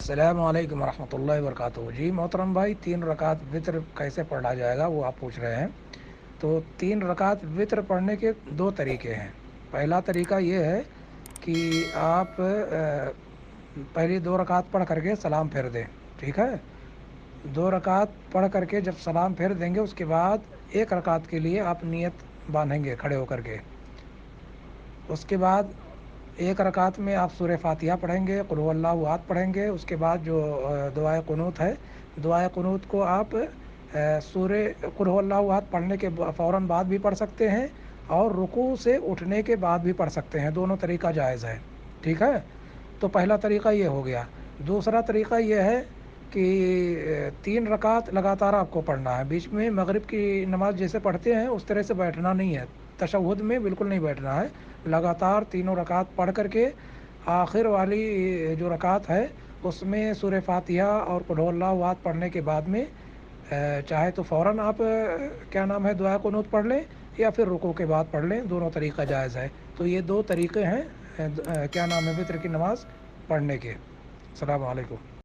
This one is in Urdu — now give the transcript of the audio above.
السلام علیکم ورحمۃ اللہ وبرکاتہ. جی محترم بھائی، 3 رکعت وطر کیسے پڑھا جائے گا وہ آپ پوچھ رہے ہیں. تو 3 رکعت وطر پڑھنے کے 2 طریقے ہیں. پہلا طریقہ یہ ہے کہ آپ پہلی 2 رکعت پڑھ کر کے سلام پھیر دیں. ٹھیک ہے. 2 رکعت پڑھ کر کے جب سلام پھیر دیں گے اس کے بعد 1 رکعت کے لیے آپ نیت باندھیں گے کھڑے ہو کر کے. اس کے بعد 1 رکعت میں آپ سورہ فاتحہ پڑھیں گے، قل هو اللہ احد پڑھیں گے. اس کے بعد جو دعائے قنوت ہے، دعائے قنوت کو آپ سورہ قل هو اللہ احد پڑھنے کے فوراً بعد بھی پڑھ سکتے ہیں اور رکوع سے اٹھنے کے بعد بھی پڑھ سکتے ہیں. دونوں طریقہ جائز ہے. ٹھیک ہے. تو پہلا طریقہ یہ ہو گیا. دوسرا طریقہ یہ ہے کہ 3 رکعت لگاتار آپ کو پڑھنا ہے. بیچ میں مغرب کی نماز جیسے پڑھتے ہیں اس طرح سے بیٹھنا نہیں ہے. تشہد میں بالکل نہیں بیٹھنا ہے. لگاتار تینوں رکعت پڑھ کر کے آخر والی جو رکعت ہے اس میں سورہ فاتحہ اور قل هو اللہ احد پڑھنے کے بعد میں چاہے تو فوراً آپ کیا نام ہے دعا قنوت پڑھ لیں یا پھر رکوع کے بعد پڑھ لیں. دونوں طریقہ جائز ہے. تو یہ 2 طریقے ہیں کیا نام ہے وطر کی نماز پڑھنے کے. السلام علیکم.